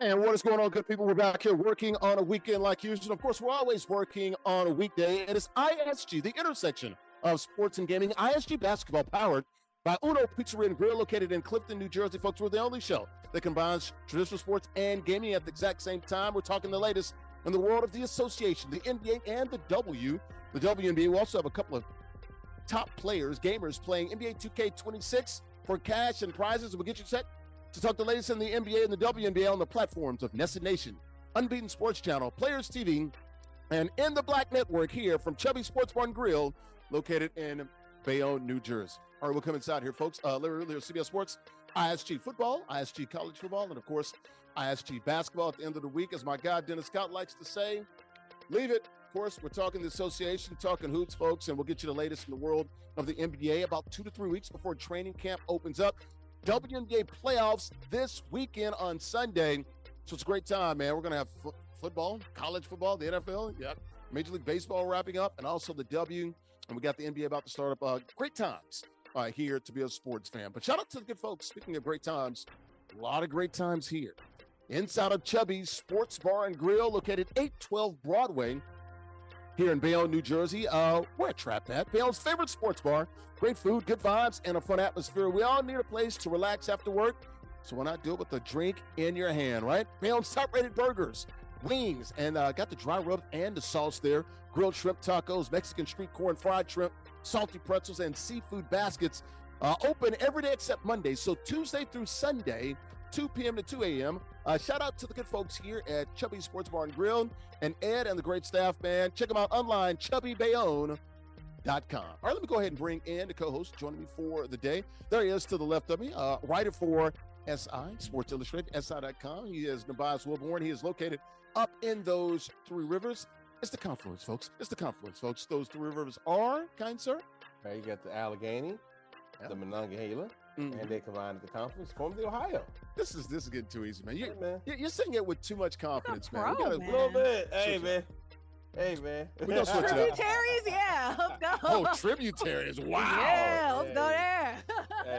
And what is going on, good people? We're back here working on a weekend like usual. Of course, we're always working on a weekday. It is ISG, the intersection of sports and gaming. ISG Basketball, powered by Uno Pizzeria and Grill, located in Clifton, New Jersey. Folks, we're the only show that combines traditional sports and gaming at the exact same time. We're talking the latest in the world of the association, the NBA and the WNBA. We also have a couple of top players, gamers, playing NBA 2K26 for cash and prizes. We'll get you set to talk the latest in the NBA and the WNBA on the platforms of NESN, Unbeaten Sports Channel, Players TV, and In the Black Network here from Chubby Sports Bar and Grill, located in Bayonne, New Jersey. All right, we'll come inside here, folks. Larry Ridley of CBS Sports, ISG Football, ISG College Football, and, of course, ISG Basketball at the end of the week. As my guy Dennis Scott likes to say, leave it. Of course, we're talking the association, talking hoops, folks, and we'll get you the latest in the world of the NBA about 2 to 3 weeks before training camp opens up. WNBA playoffs this weekend on Sunday. So it's a great time, man. We're going to have football, college football, the NFL, Major League Baseball wrapping up, and also the W. And we got the NBA about to start up. Great times here to be a sports fan. But shout out to the good folks. Speaking of great times, a lot of great times here. Inside of Chubby's Sports Bar and Grill, located 812 Broadway, here in Bayonne, New Jersey. We're at Trap at Bayonne's favorite sports bar. Great food, good vibes, and a fun atmosphere. We all need a place to relax after work, so why not do it with a drink in your hand, right? Bayonne's top-rated burgers, wings, and got the dry rub and the sauce there. Grilled shrimp tacos, Mexican street corn, fried shrimp, salty pretzels, and seafood baskets. Open every day except Monday, so Tuesday through Sunday, 2 p.m. to 2 a.m. Shout out to the good folks here at Chubby Sports Bar and Grill and Ed and the great staff, man. Check them out online, chubbybayonne.com. All right, let me go ahead and bring in the co-host joining me for the day. There he is to the left of me, writer for SI, Sports Illustrated, SI.com. He is Nubyjas Wilborn. He is located up in those three rivers. It's the confluence, folks. It's the confluence, folks. Those three rivers are, kind sir? You got the Allegheny, the Monongahela, and they combined at the confluence, form the Ohio. This is getting too easy, man. You're saying it with too much confidence, man. A little bit. Hey, man. We're gonna switch it up. Tributaries, yeah. Let's go. Oh, tributaries. Wow. Yeah, let's go there.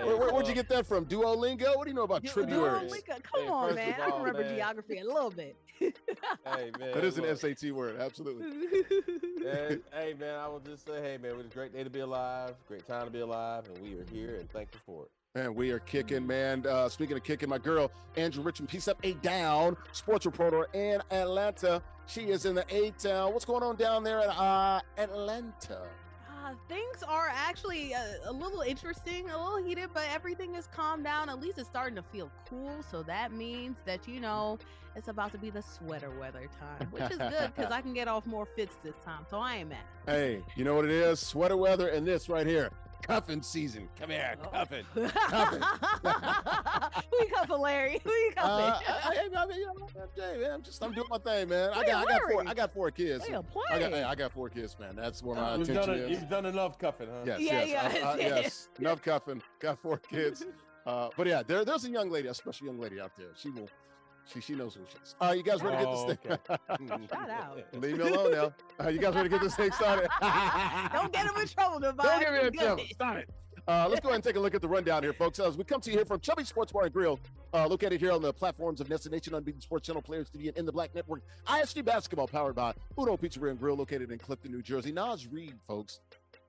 Where'd you get that from? Duolingo? What do you know about tributaries? Come on, man. I can remember geography a little bit. Hey, man. That is an SAT word. Absolutely. Hey, man, I will just say, hey, man, it was a great day to be alive. Great time to be alive. And we are here and thankful for it. Man, we are kicking, man. Speaking of kicking, my girl, Andrea Richmond, Peace Up, A-Down, sports reporter in Atlanta. She is in the A-Town. What's going on down there at Atlanta? Things are actually a little interesting, a little heated, but everything is calmed down. At least it's starting to feel cool. So that means that, it's about to be the sweater weather time, which is good because I can get off more fits this time. So I ain't mad. Hey, you know what it is? Sweater weather and this right here. Cuffing season. Come here, cuffing. Cuffing. Who you cuffing, Larry? Who you cuffing? I'm doing my thing, man. I got 4 kids. I got 4 kids, man. That's where my attention is. You've done enough cuffing, huh? Yes, yes. Enough cuffing. Got 4 kids. But yeah, there's a young lady, a special young lady out there. She knows who she is. You guys ready to get this thing? Shout out. Leave me alone now. You guys ready to get this thing started? Don't get him in trouble, Nubyjas. Don't get me in trouble. Stop it. Let's go ahead and take a look at the rundown here, folks. As we come to you here from Chubby Sports Bar and Grill, located here on the platforms of NESN, Unbeaten Sports Channel, Players TV, and In the Black Network. ISG Basketball, powered by Uno Pizzeria and Grill, located in Clifton, New Jersey. Naz Reid, folks,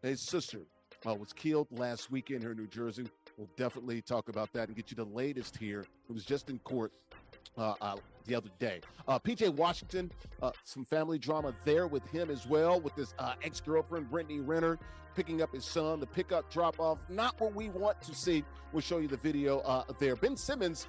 his sister was killed last weekend here in New Jersey. We'll definitely talk about that and get you the latest here. It was just in court the other day. PJ Washington, some family drama there with him as well, with his ex-girlfriend, Brittany Renner, picking up his son, the pickup drop-off. Not what we want to see. We'll show you the video there. Ben Simmons,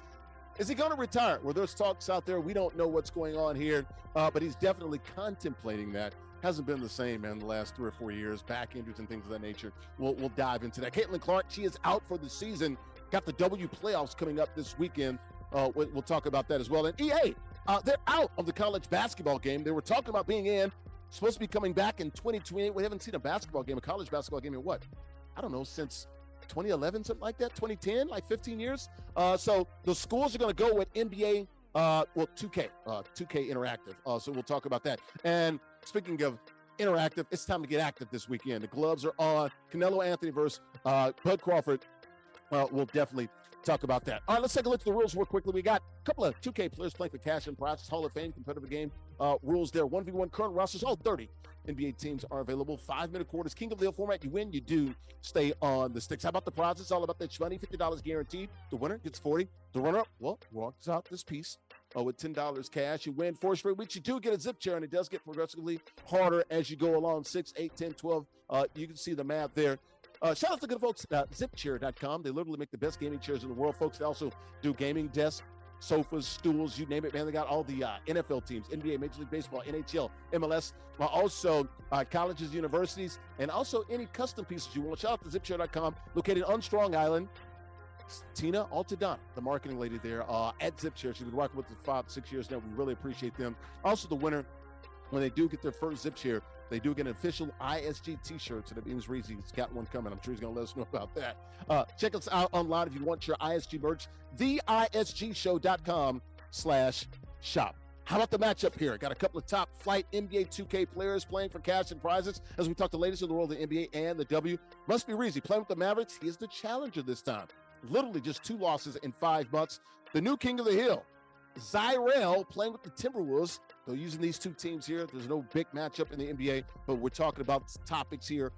is he going to retire? Well, there's talks out there. We don't know what's going on here, but he's definitely contemplating that. Hasn't been the same, man, the last 3 or 4 years. Back injuries and things of that nature. We'll dive into that. Caitlin Clark, she is out for the season. Got the W playoffs coming up this weekend. We'll talk about that as well. And EA, they're out of the college basketball game. They were talking about being in, supposed to be coming back in 2028. We haven't seen a college basketball game in what? I don't know, since 2011, something like that, 2010, like 15 years. So the schools are going to go with NBA, 2K Interactive. So we'll talk about that. And speaking of interactive, it's time to get active this weekend. The gloves are on. Canelo Anthony versus Bud Crawford. We'll definitely talk about that. All right, let's take a look at the rules real quickly. We got a couple of 2K players playing for cash and prizes, Hall of Fame, competitive game rules there. 1v1 current rosters, all 30 NBA teams are available. 5-minute quarters, King of the Hill format. You win, you do stay on the sticks. How about the prizes? It's all about that money, $50 guaranteed. The winner gets 40. The runner-up, well, walks out this piece with $10 cash. You win 4 straight weeks. You do get a zip chair, and it does get progressively harder as you go along. 6, 8, 10, 12. You can see the math there. Shout out to good folks at ZipChair.com. They literally make the best gaming chairs in the world, folks. They also do gaming desks, sofas, stools, you name it, man. They got all the NFL teams, NBA, Major League Baseball, NHL, MLS, also colleges, universities, and also any custom pieces you want. Shout out to ZipChair.com, located on Strong Island. Tina Altadonna, the marketing lady there at ZipChair. She's been working with us for 5-6 years now. We really appreciate them. Also, the winner, when they do get their first zip chair, they do get an official ISG t-shirt. So that means Reezy's got one coming. I'm sure he's going to let us know about that. Check us out online if you want your ISG merch. theisgshow.com/shop. How about the matchup here? Got a couple of top flight NBA 2K players playing for cash and prizes. As we talk to the latest in the world of the NBA and the W. MustBeReezy playing with the Mavericks. He is the challenger this time. Literally just 2 losses in 5 months. The new king of the hill, JustZyrell, playing with the Timberwolves. They're using these 2 teams here. There's no big matchup in the NBA, but we're talking about topics here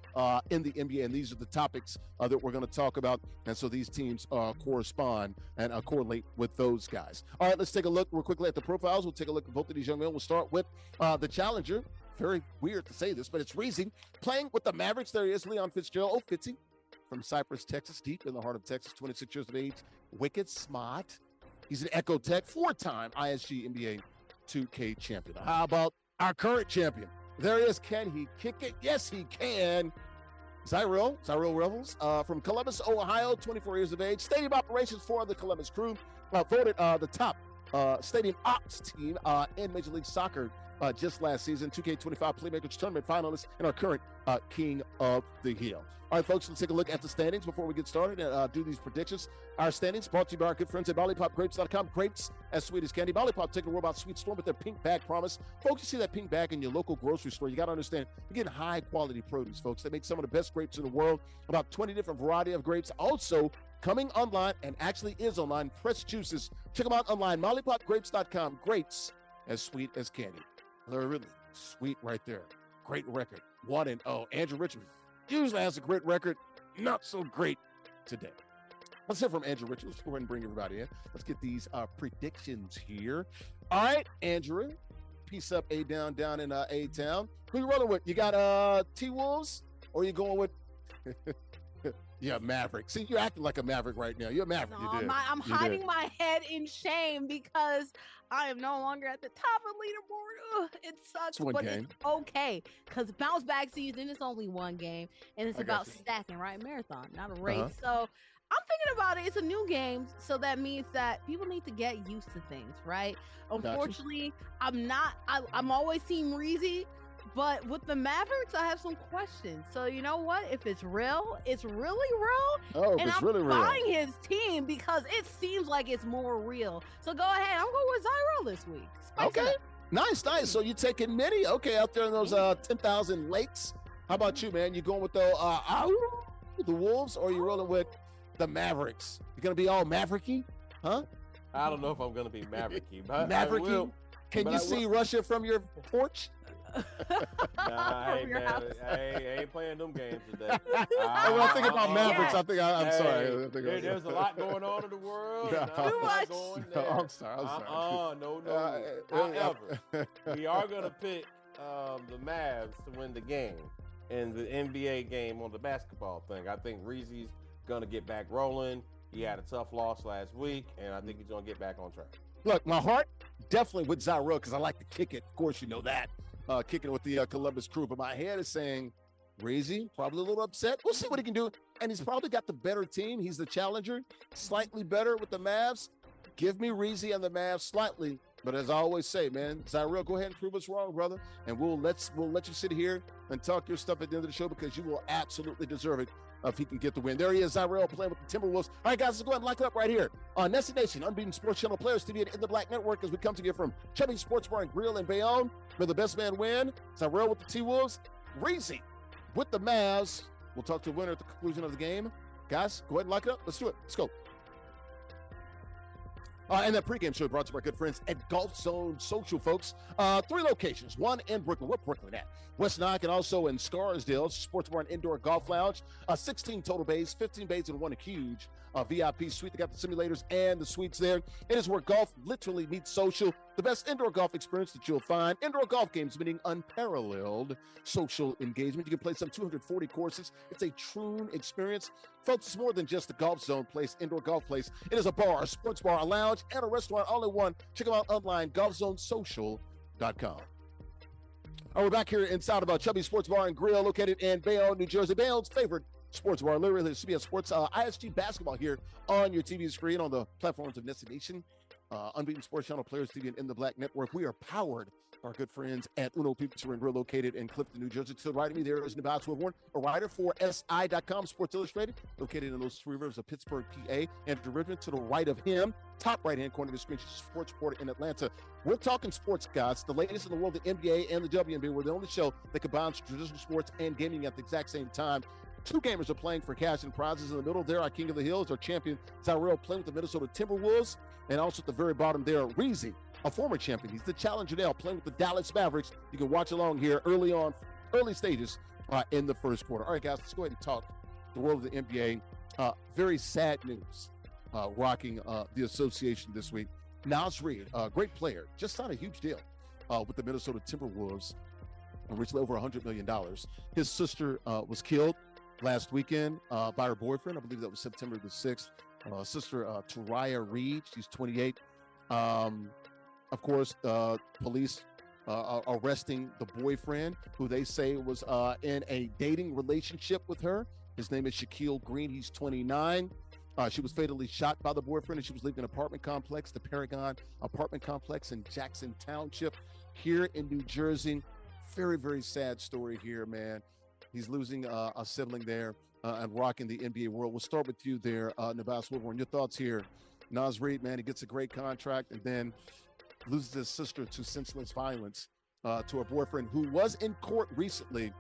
in the NBA, and these are the topics that we're going to talk about. And so these teams correspond and correlate with those guys. All right, let's take a look real quickly at the profiles. We'll take a look at both of these young men. We'll start with the challenger. Very weird to say this, but it's Reezy playing with the Mavericks. There he is, Leon Fitzgerald. Oh, Fitzy from Cypress, Texas, deep in the heart of Texas, 26 years of age. Wicked smart. He's an Echo Tech, 4-time ISG NBA 2K champion. How about our current champion? There he is. Can he kick it? Yes, he can. JustZyrell Revels from Columbus, Ohio, 24 years of age. Stadium operations for the Columbus Crew. Voted the top stadium ops team in Major League Soccer just last season. 2K25 Playmakers Tournament finalist and our current King of the Hill. All right, folks, let's take a look at the standings before we get started and do these predictions. Our standings brought to you by our good friends at BollyPopGrapes.com. Grapes as sweet as candy. Bollipop taking the world about Sweet Storm with their pink bag promise. Folks, you see that pink bag in your local grocery store. You got to understand, you're getting high-quality produce, folks. They make some of the best grapes in the world, about 20 different variety of grapes. Also, coming online, and actually is online, pressed juices. Check them out online, BollyPopGrapes.com. Grapes as sweet as candy. Larry Ridley, sweet right there. Great record, 1-0. Andrew Richmond usually has a great record, not so great today. Let's hear from Andrew Richmond. Let's go ahead and bring everybody in. Let's get these predictions here. All right, Andrew, piece up down in A-Town. Who you rolling with? You got T-Wolves, or you going with yeah, Maverick. See, you're acting like a Maverick right now. You're a Maverick. No, I'm hiding my head in shame because I am no longer at the top of leaderboard. Ugh, it sucks, but it's okay because bounce back season is only 1 game, and it's about stacking, right? Marathon, not a race. So I'm thinking about it. It's a new game, so that means that people need to get used to things, right? Unfortunately, I'm always Team Reezy. But with the Mavericks, I have some questions. So you know what? If it's real, it's really real. Oh, and it's I'm really real. buying his team because it seems like it's more real. So go ahead. I'm going with JustZyrell this week. Okay. Nice. So you taking Mitty? Okay, out there in those 10,000 lakes. How about you, man? You going with the Wolves, or you rolling with the Mavericks? You gonna be all Mavericky? Huh? I don't know if I'm gonna be Mavericky, but Mavericky? Can you see Russia from your porch? Nah, hey, man, I ain't playing them games today. When I think about Mavericks, I think I'm sorry. There's a lot going on in the world. Too much. I'm sorry. No. However, we are gonna pick the Mavs to win the game in the NBA game on the basketball thing. I think Reezy's gonna get back rolling. He had a tough loss last week, and I think he's gonna get back on track. Look, my heart definitely with JustZyrell because I like to kick it. Of course, you know that. Kicking with the Columbus Crew, but my head is saying Reezy, probably a little upset. We'll see what he can do, and he's probably got the better team. He's the challenger, slightly better with the Mavs. Give me Reezy and the Mavs slightly, but as I always say, man, JustZyrell, go ahead and prove us wrong, brother, and we'll let you sit here and talk your stuff at the end of the show because you will absolutely deserve it if he can get the win. There he is, JustZyrell playing with the Timberwolves. All right, guys, let's go ahead and lock it up right here on NESN Nation, Unbeaten Sports Channel Players TV and In the Black Network as we come to you from Chubby Sports Bar and Grill in Bayonne. May the best man win. JustZyrell with the T-Wolves. Reezy with the Mavs. We'll talk to the winner at the conclusion of the game. Guys, go ahead and lock it up. Let's do it. Let's go. And that pregame show brought to our good friends at Golf Zone Social, folks. 3 locations, one in Brooklyn. What Brooklyn at? West Nyack, and also in Scarsdale. Sports Bar and Indoor Golf Lounge. 16 total bays, 15 bays, and one huge VIP suite. They got the simulators and the suites there. It is where golf literally meets social. The best indoor golf experience that you'll find. Indoor golf games, meaning unparalleled social engagement. You can play some 240 courses. It's a true experience. Folks, it's more than just a golf zone place, indoor golf place. It is a bar, a sports bar, a lounge, and a restaurant all in one. Check them out online, golfzonesocial.com. All right, we're back here inside of Chubby Sports Bar and Grill, located in Bayonne, New Jersey. Bayonne's favorite sports bar, literally CBS Sports, ISG Basketball here on your TV screen on the platforms of NESN, Unbeaten Sports Channel, Players TV, and In the Black Network. We are powered by our good friends at Uno Pizza and Grill, located in Clifton, New Jersey. To the right of me there is Nubyjas Wilborn, a writer for SI.com, Sports Illustrated, located in those 3 rivers of Pittsburgh, PA. Andrea Richmond, to the right of him, top right-hand corner of the screen, she's a sports reporter in Atlanta. We're talking sports, guys. The latest in the world, the NBA and the WNBA. We're the only show that combines traditional sports and gaming at the exact same time. 2 gamers are playing for cash and prizes. In the middle there, our king of the hills, our champion, JustZyrell, playing with the Minnesota Timberwolves. And also at the very bottom there, Reezy, a former champion. He's the challenger now, playing with the Dallas Mavericks. You can watch along here early stages in the first quarter. All right, guys, let's go ahead and talk the world of the NBA. Very sad news rocking the association this week. Naz Reid, a great player, just signed a huge deal with the Minnesota Timberwolves, originally over $100 million. His sister was killed last weekend by her boyfriend. I believe that was September the 6th. Sister Larry Ridley, she's 28. Of course, police arresting the boyfriend, who they say was in a dating relationship with her. His name is Shaquille Green. He's 29. She was fatally shot by the boyfriend, and she was leaving an apartment complex, the Paragon apartment complex in Jackson Township here in New Jersey. Very, very sad story here, man. He's losing a sibling there and rocking the NBA world. We'll start with you there, Nubyjas Wilborn. Your thoughts here. Naz Reid, man, he gets a great contract and then loses his sister to senseless violence to her boyfriend, who was in court recently,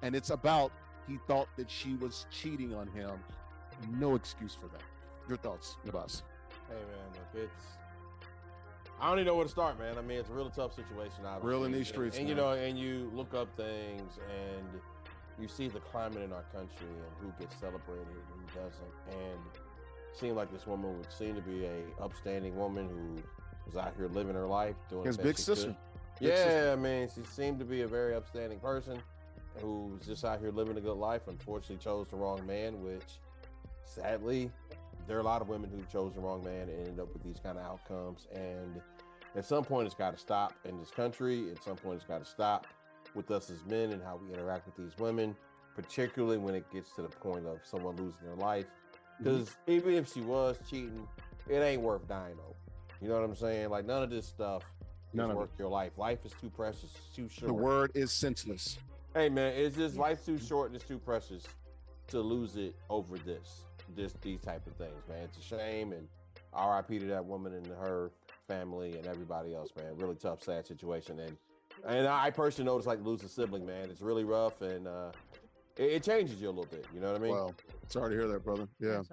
and it's about he thought that she was cheating on him. No excuse for that. Your thoughts, Nubyjas? Hey, man, look, I don't even know where to start, man. I mean, it's a really tough situation, obviously. Real in these streets, and man. you know, and you look up things and you see the climate in our country and who gets celebrated and who doesn't. And it seemed like this woman would seem to be a upstanding woman who was out here living her life, doing his the best big sister. Could. Yeah, I mean, she seemed to be a very upstanding person who was just out here living a good life. Unfortunately, chose the wrong man, which sadly, there are a lot of women who chose the wrong man and ended up with these kind of outcomes. And at some point, it's got to stop in this country. At some point, it's got to stop with us as men and how we interact with these women, particularly when it gets to the point of someone losing their life. Because even if she was cheating, it ain't worth dying over. You know what I'm saying? Like, none of this stuff is worth your life. Life is too precious, it's too short. The word is senseless. Hey, man, it's just life's too short and it's too precious to lose it over these type of things, man. It's a shame, and RIP to that woman and her family and everybody else, man. Really tough, sad situation. And I personally know what it's like to lose a sibling, man. It's really rough, and it changes you a little bit. You know what I mean? Well, sorry to hear that, brother. Yeah. I'm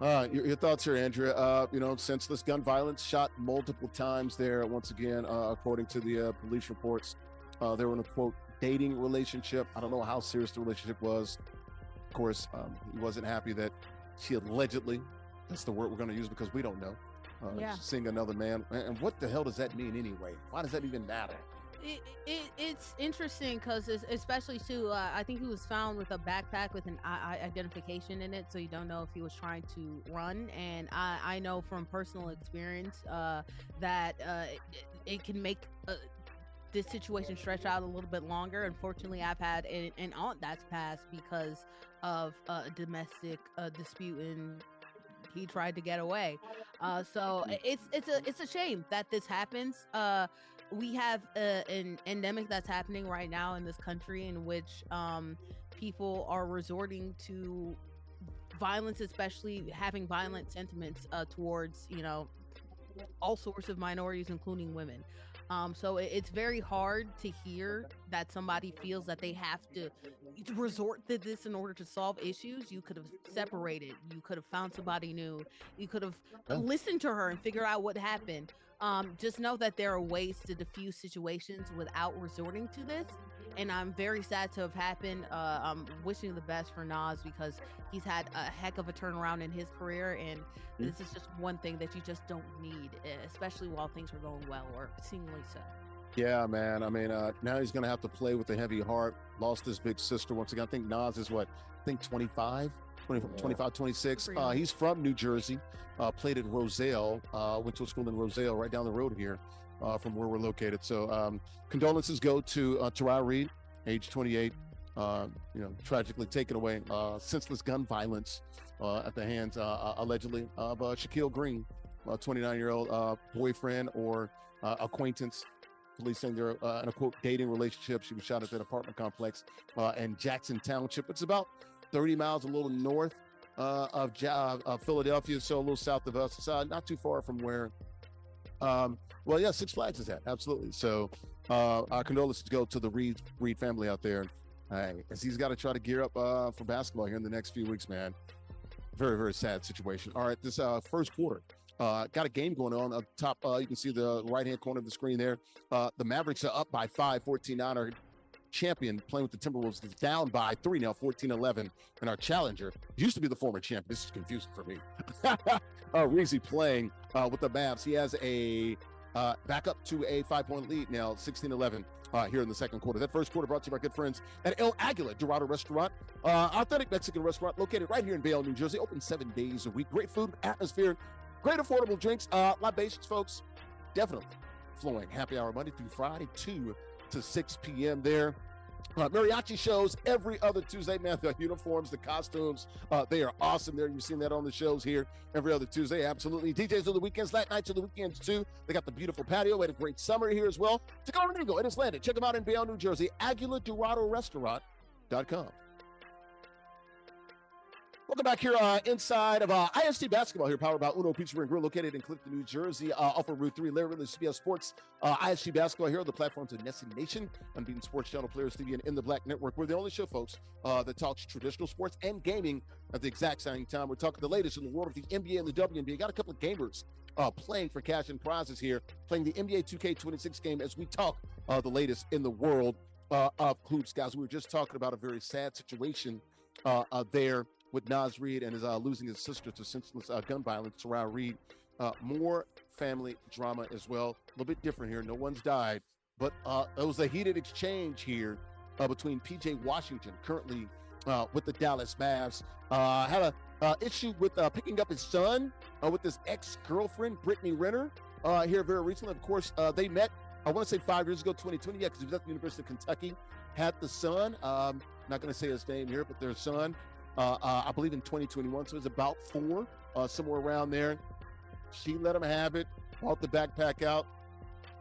sorry. Your thoughts here, Andrea. Senseless gun violence, shot multiple times there. Once again, according to the police reports, they were in a, quote, dating relationship. I don't know how serious the relationship was. Of course, he wasn't happy that she allegedly, that's the word we're going to use because we don't know, seeing another man. And what the hell does that mean anyway? Why does that even matter? It's interesting because especially too, I think he was found with a backpack with an identification in it, so you don't know if he was trying to run. And I know from personal experience that it can make this situation stretch out a little bit longer. Unfortunately, I've had an aunt that's passed because of a domestic dispute, and he tried to get away. So it's a shame that this happens. We have an endemic that's happening right now in this country in which people are resorting to violence, especially having violent sentiments towards, all sorts of minorities, including women. So it's very hard to hear that somebody feels that they have to resort to this in order to solve issues. You could have separated. You could have found somebody new. You could have listened to her and figure out what happened. Just know that there are ways to diffuse situations without resorting to this. And I'm very sad to have happened. I'm wishing the best for Naz because he's had a heck of a turnaround in his career. And this is just one thing that you just don't need, especially while things are going well or seemingly so. Yeah, man. I mean, now he's going to have to play with a heavy heart. Lost his big sister once again. I think Naz is 25, 26. He's from New Jersey, played at Roselle, went to a school in Roselle right down the road here from where we're located. So condolences go to Larry Reid, age 28, tragically taken away. Senseless gun violence at the hands, allegedly, of Shaquille Green, a 29-year-old boyfriend or acquaintance. Police saying they're in a, quote, dating relationship. She was shot at that apartment complex in Jackson Township. It's about 30 miles a little north of Philadelphia, so a little south of us. It's not too far from where, Six Flags is at. Absolutely. So our condolences go to the Reid family out there. As he's got to try to gear up for basketball here in the next few weeks, man. Very, very sad situation. All right, this first quarter. Got a game going on up top. You can see the right-hand corner of the screen there. The Mavericks are up by 5, 14-9. Our champion playing with the Timberwolves is down by 3 now, 14-11. And our challenger used to be the former champ. This is confusing for me. Reezy playing with the Mavs. He has a back up to a 5-point lead now, 16-11 here in the second quarter. That first quarter brought to you by good friends at El Aguila Dorado Restaurant. Authentic Mexican restaurant located right here in Bayonne, New Jersey. Open 7 days a week. Great food, atmosphere. Great affordable drinks, libations, folks, definitely flowing. Happy hour Monday through Friday, 2 to 6 p.m. there. Mariachi shows every other Tuesday, man. The uniforms, the costumes, they are awesome there. You've seen that on the shows here every other Tuesday, absolutely. DJs on the weekends, late nights on the weekends, too. They got the beautiful patio. We had a great summer here as well. Tacoma Eagle, it is landed. Check them out in Bayonne, New Jersey, AguilaDoradoRestaurant.com. Welcome back here inside of ISG Basketball here, powered by Uno Pizza and Grill, located in Clifton, New Jersey, off of Route 3. Larry Ridley, CBS Sports, ISG Basketball here on the platforms of NESN Nation, Unbeaten Sports Channel, Players TV, and In the Black Network. We're the only show, folks, that talks traditional sports and gaming at the exact same time. We're talking the latest in the world of the NBA and the WNBA. Got a couple of gamers playing for cash and prizes here, playing the NBA 2K26 game as we talk the latest in the world of hoops, guys. We were just talking about a very sad situation there with Naz Reid and his losing his sister to senseless gun violence. Larry Reid, more family drama as well. A little bit different here. No one's died, but it was a heated exchange here between P.J. Washington, currently with the Dallas Mavs. Had a issue with picking up his son with his ex-girlfriend, Brittany Renner, here very recently. Of course, they met, I want to say 5 years ago, 2020, because he was at the University of Kentucky, had the son. Not going to say his name here, but their son. I believe in 2021, so it's about 4, somewhere around there. She let him have it, brought the backpack out,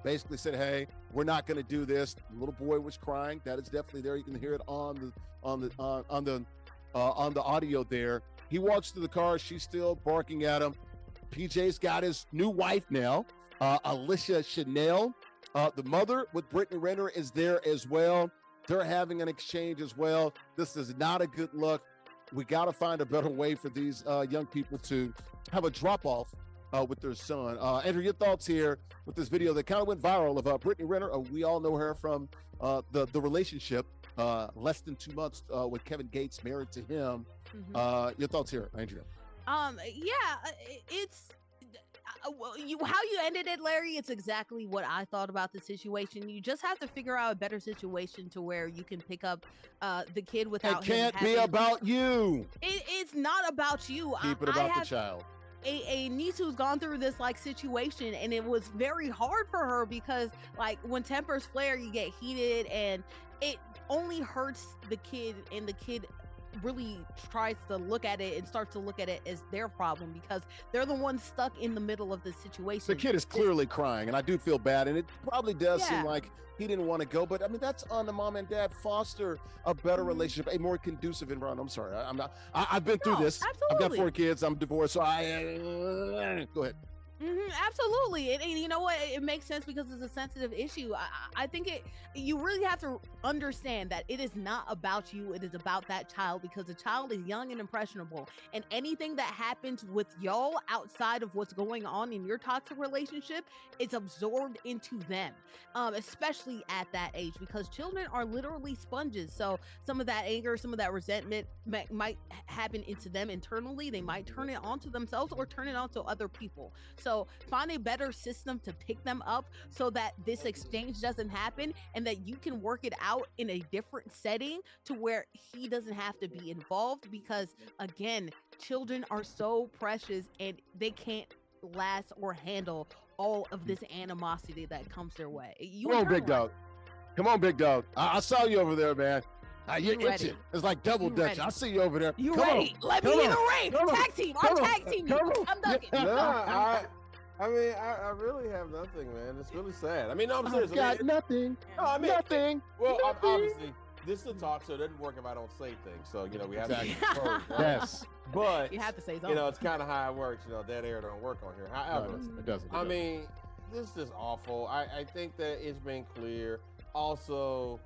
basically said, "Hey, we're not going to do this." The little boy was crying. That is definitely there. You can hear it on the audio there. He walks to the car. She's still barking at him. PJ's got his new wife now, Alicia Chanel. The mother with Brittany Renner is there as well. They're having an exchange as well. This is not a good look. We got to find a better way for these young people to have a drop-off with their son. Andrea, your thoughts here with this video that kind of went viral of Brittany Renner. We all know her from the relationship less than 2 months with Kevin Gates, married to him. Mm-hmm. Your thoughts here, Andrea? It's how you ended it, Larry. It's exactly what I thought about the situation. You just have to figure out a better situation to where you can pick up the kid without. It can't be about you. It's not about you. Keep it about the child. A niece who's gone through this situation, and it was very hard for her because when tempers flare, you get heated, and it only hurts the kid, and the kid really tries to look at it and starts to look at it as their problem because they're the ones stuck in the middle of the situation. The kid is clearly crying, and I do feel bad, and it probably does seem like he didn't want to go, but I mean, that's on the mom and dad. Foster a better relationship, a more conducive environment. I'm sorry, I've been through this. Absolutely. I've got 4 kids. I'm divorced, so go ahead. Absolutely, and you know what? It makes sense because it's a sensitive issue. I think you really have to understand that it is not about you. It is about that child because the child is young and impressionable, and anything that happens with y'all outside of what's going on in your toxic relationship is absorbed into them, especially at that age because children are literally sponges. So some of that anger, some of that resentment might happen into them internally. They might turn it onto themselves or turn it onto other people. So find a better system to pick them up so that this exchange doesn't happen and that you can work it out in a different setting to where he doesn't have to be involved because, again, children are so precious and they can't last or handle all of this animosity that comes their way. Come on, big dog. Come on, big dog. I saw you over there, man. You're itching. It's like double dutch. I see you over there. You ready? Let me in the ring. Tag team. I'll tag team you. I'm ducking. I mean, I really have nothing, man. It's really sad. I mean, no, I'm serious. Got nothing. No, I mean, nothing. Well, obviously, this is a talk show. It doesn't work if I don't say things. So, we have to be controlled, right? Yes. But, you have to say something. It's kind of how it works. Dead air don't work on here. However, it doesn't. I mean, this is awful. I think that it's been clear. Also,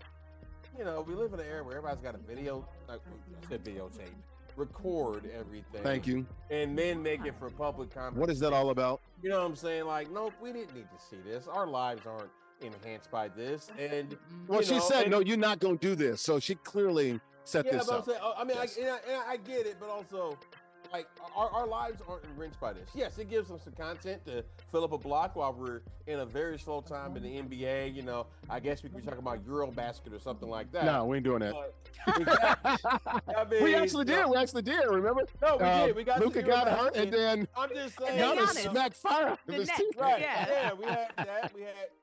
we live in an era where everybody's got a videotape, record everything. Thank you. And then make it for public comment. What is that all about? You know what I'm saying? Like, nope, we didn't need to see this. Our lives aren't enhanced by this. And she said, no, you're not going to do this. So she clearly set this up. I'm saying, I get it, but also, like, our lives aren't enriched by this. Yes, it gives them some content to fill up a block while we're in a very slow time in the NBA. I guess we could talk about Eurobasket or something like that. No, we ain't doing that. Exactly. We actually did. Remember? No, we did. We got Luka got hurt, and then I'm just saying. Giannis smacked fire in his teeth. Right. Yeah, we had that.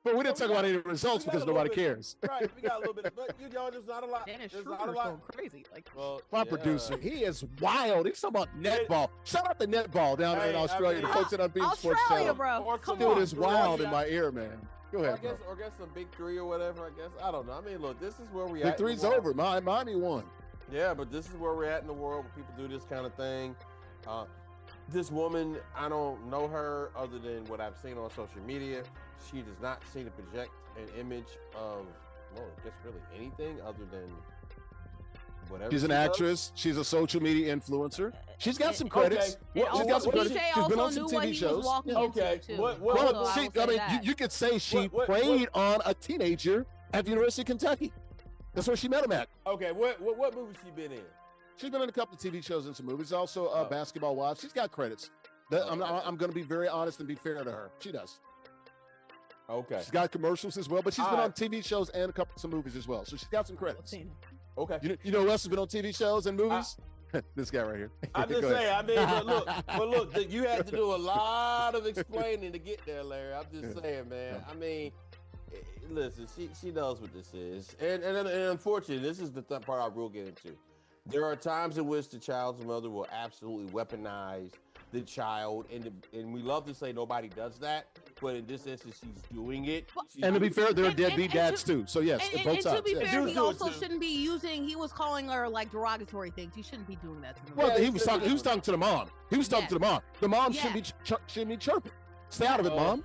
But we didn't talk about any results because nobody cares. Right. We got a little bit, but there's not a lot. There's not a lot. Going crazy. My producer, he is wild. He's talking about netball. Shout out to netball down there in Australia. The folks at Unbeaten Sports Channel. Bro. Dude is wild in my ear, man. Go ahead. Or I guess some big three or whatever. I guess I don't know. I mean, look, this is where we at. Big three's over. Miami won. Yeah, but this is where we're at in the world where people do this kind of thing. This woman, I don't know her other than what I've seen on social media. She does not seem to project an image of, I guess really anything other than whatever. She's an actress. She's a social media influencer. She's got some credits. Okay. She's got some credits. She's been on some TV shows. Okay. You could say she preyed on a teenager at the University of Kentucky. That's where she met him at. Okay, what movie she been in? She's been in a couple of TV shows and some movies. Also, Basketball Wives. She's got credits. I'm going to be very honest and be fair to her. She does. Okay. She's got commercials as well, but she's been on TV shows and some movies as well. So she's got some credits. Okay. You know who else has been on TV shows and movies? This guy right here. I'm just saying. I mean, but look, you had to do a lot of explaining to get there, Larry. I'm just saying, man. I mean, listen, she knows what this is, and unfortunately, this is the part I will get into. There are times in which the child's mother will absolutely weaponize the child, and we love to say nobody does that, but in this instance, she's doing it. And to be fair, there are deadbeat dads too. So yes, both sides. And to be fair, he also shouldn't be using. He was calling her like derogatory things. He shouldn't be doing that to them. Well, he was talking to the mom. He was talking to the mom. The mom shouldn't be chirping. Stay out of it, mom.